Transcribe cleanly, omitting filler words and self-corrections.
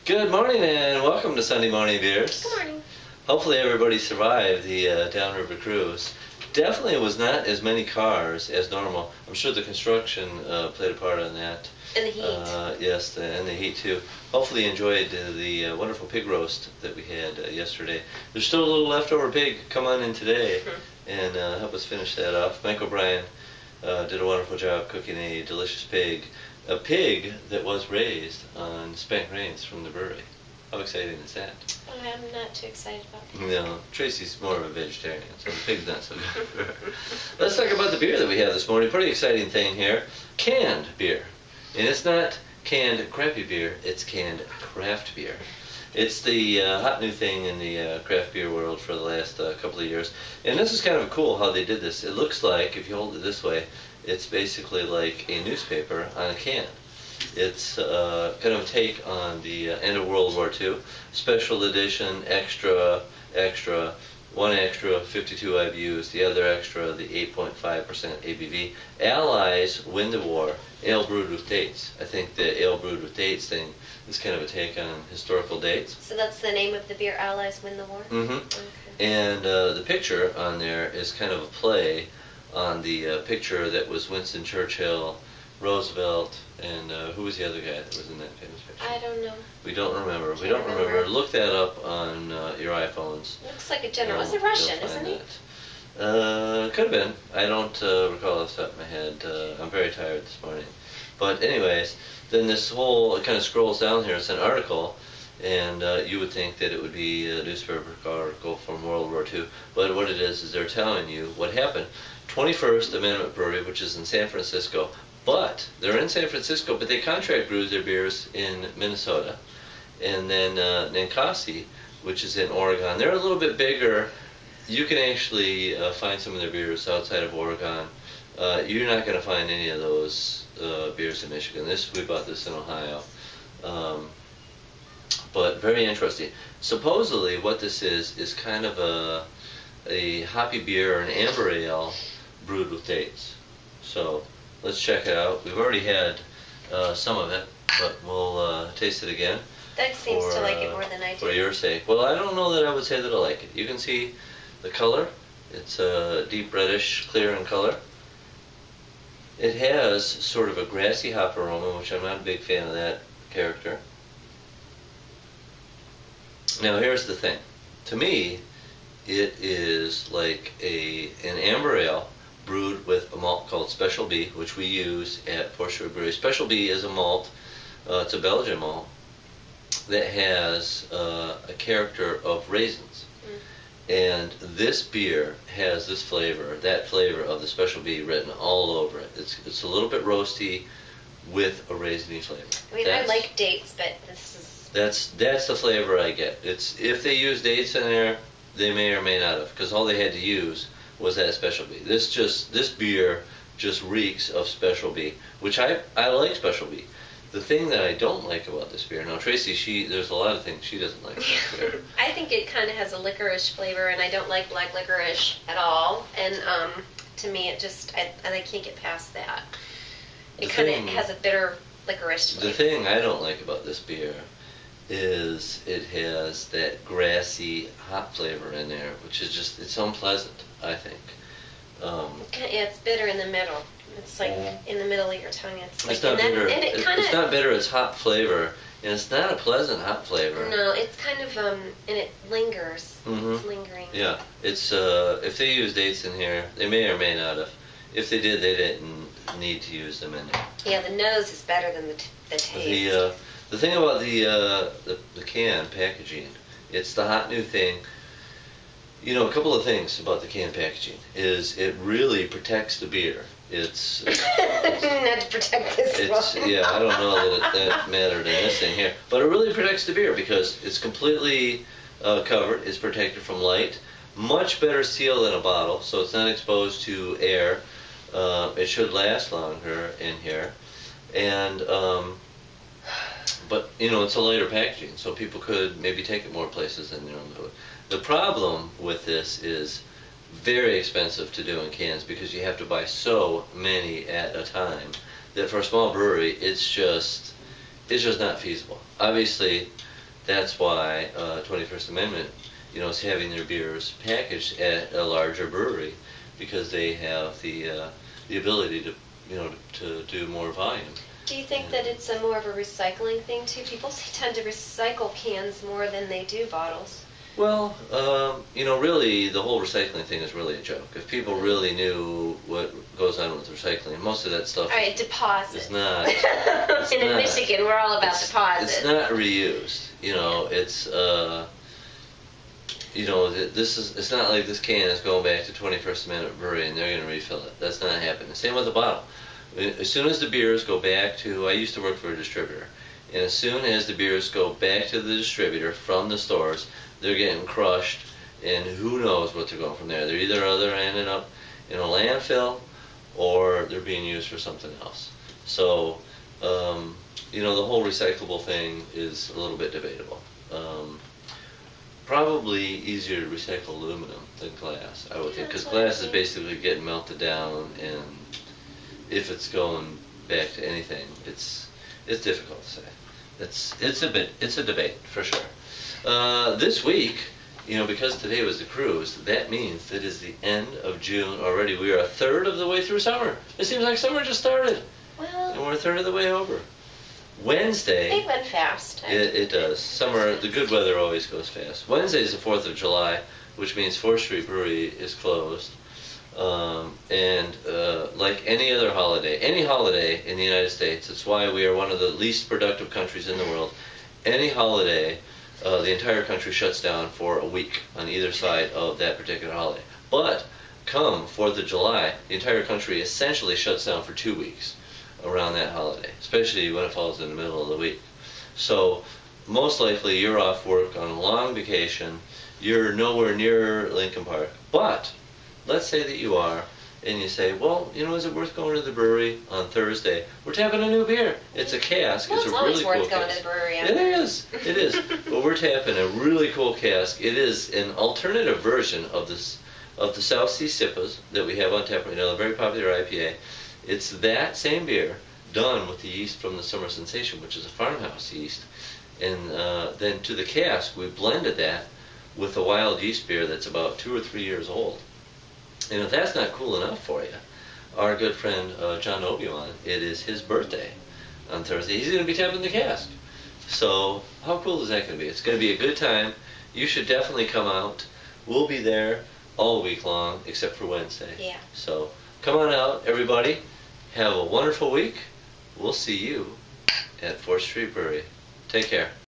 Good morning and welcome to Sunday Morning Beers. Good morning. Hopefully everybody survived the downriver cruise. Definitely was not as many cars as normal. I'm sure the construction played a part on that. And the heat. Yes, and the heat too. Hopefully you enjoyed the wonderful pig roast that we had yesterday. There's still a little leftover pig. Come on in today and help us finish that off. Mike O'Brien did a wonderful job cooking a delicious pig. A pig that was raised on Spank Reigns from the brewery. How exciting is that? Well, I'm not too excited about that. No, Tracy's more of a vegetarian, so the pig's not so good for her. Let's talk about the beer that we have this morning. Pretty exciting thing here. Canned beer. And it's not canned crappy beer, it's canned craft beer. It's the hot new thing in the craft beer world for the last couple of years. And this is kind of cool how they did this. It looks like, if you hold it this way, it's basically like a newspaper on a can. It's kind of a take on the end of World War II. Special edition, extra, one extra, 52 IBUs, the other extra, the 8.5% ABV. Allies win the war, ale brewed with dates. I think the ale brewed with dates thing is kind of a take on historical dates. So that's the name of the beer, Allies Win the War? Mm-hmm. Okay. And the picture on there is kind of a play on the picture that was Winston Churchill, Roosevelt, and who was the other guy that was in that famous picture? I don't know. We don't remember. We Can't don't remember. remember. Look that up on your iPhones. Looks like a general. It's a Russian, You'll isn't find he? that. Could have been. I don't recall off the top of my head. I'm very tired this morning. But anyways, then this whole, it kind of scrolls down here. It's an article, and you would think that it would be a newspaper article from World War II. But what it is they're telling you what happened. 21st Amendment Brewery, which is in San Francisco, but they're in San Francisco, but they contract brew their beers in Minnesota. And then Ninkasi, which is in Oregon, they're a little bit bigger. You can actually find some of their beers outside of Oregon. You're not going to find any of those beers in Michigan. We bought this in Ohio. But very interesting. Supposedly what this is kind of a hoppy beer or an amber ale brewed with dates. So let's check it out. We've already had some of it, but we'll taste it again. Doug seems to like it more than I do. For your sake. Well, I don't know that I would say that I like it. You can see the color. It's a deep reddish, clear in color. It has sort of a grassy hop aroma, which I'm not a big fan of that character. Now here's the thing. To me, it is like an amber ale brewed with a malt called Special B, which we use at Fort Stewart Brewery. Special B is a malt, it's a Belgian malt, that has a character of raisins. And this beer has this flavor, that flavor of the Special B written all over it. It's a little bit roasty with a raisiny flavor. I mean, I like dates, but this is... That's the flavor I get. It's if they use dates in there, they may or may not have, because all they had to use was that Special B. This beer just reeks of Special B, which I like Special B. The thing that I don't like about this beer, now Tracy, there's a lot of things she doesn't like about this beer. I think it kind of has a licorice flavor, and I don't like black licorice at all. And to me, it just, I can't get past that. It kind of has a bitter licorice flavor. The thing I don't like about this beer is it has that grassy hop flavor in there, which is just, it's unpleasant, I think. Yeah, it's bitter in the middle. It's like in the middle of your tongue. It's like, not bitter. And It's not bitter, it's hop flavor, and it's not a pleasant hop flavor. No, it's kind of, and it lingers. Mm-hmm. It's lingering. Yeah, it's, if they use dates in here, they may or may not have. If they did, they didn't need to use them in there. Yeah, the nose is better than the taste. The thing about the can packaging, it's the hot new thing. You know, a couple of things about the can packaging is it really protects the beer. It's not to protect this one. Yeah, I don't know that mattered in this thing here, but it really protects the beer because it's completely covered. It's protected from light. Much better seal than a bottle, so it's not exposed to air. It should last longer in here, and but you know, it's a lighter packaging, so people could maybe take it more places than they normally would. The problem with this is very expensive to do in cans because you have to buy so many at a time that for a small brewery it's just not feasible. Obviously that's why 21st Amendment, is having their beers packaged at a larger brewery, because they have the ability to, to do more volume. Do you think that it's more of a recycling thing too? People tend to recycle cans more than they do bottles. Well, really, the whole recycling thing is really a joke. If people really knew what goes on with recycling, most of that stuff all right, deposits. is not. In Michigan, we're all about deposits. It's not reused. It's it's not like this can is going back to 21st Amendment Brewery and they're going to refill it. That's not happening. Same with the bottle. As soon as the beers go back to, I used to work for a distributor, and as soon as the beers go back to the distributor from the stores, they're getting crushed, and who knows what they're going from there. They're either ending up in a landfill, or they're being used for something else. So, the whole recyclable thing is a little bit debatable. Probably easier to recycle aluminum than glass, I would think, because glass is basically getting melted down, and if it's going back to anything, it's difficult to say. It's a debate for sure. This week, because today was the cruise, that means that is the end of June already. We are a third of the way through summer. It seems like summer just started, and we're a third of the way over. Wednesday. It went fast. It does. Summer, the good weather always goes fast. Wednesday is the 4th of July, which means 4th Street Brewery is closed. Like any other holiday, any holiday in the United States, it's why we are one of the least productive countries in the world. Any holiday, the entire country shuts down for a week on either side of that particular holiday. But come 4th of July, the entire country essentially shuts down for 2 weeks around that holiday, especially when it falls in the middle of the week. So most likely you're off work on a long vacation, you're nowhere near Lincoln Park, but let's say that you are, and you say, well, is it worth going to the brewery on Thursday? We're tapping a new beer. It's a cask. Well, it's a really cool worth cask. going to the brewery. It is. It is. But we're tapping a really cool cask. It is an alternative version of the South Sea Sippas that we have on tap right now, a very popular IPA. It's that same beer done with the yeast from the Summer Sensation, which is a farmhouse yeast. And then to the cask, we blended that with a wild yeast beer that's about 2 or 3 years old. And if that's not cool enough for you, our good friend John Obion, it is his birthday on Thursday. He's going to be tapping the cask. So how cool is that going to be? It's going to be a good time. You should definitely come out. We'll be there all week long, except for Wednesday. Yeah. So come on out, everybody. Have a wonderful week. We'll see you at 4th Street Brewery. Take care.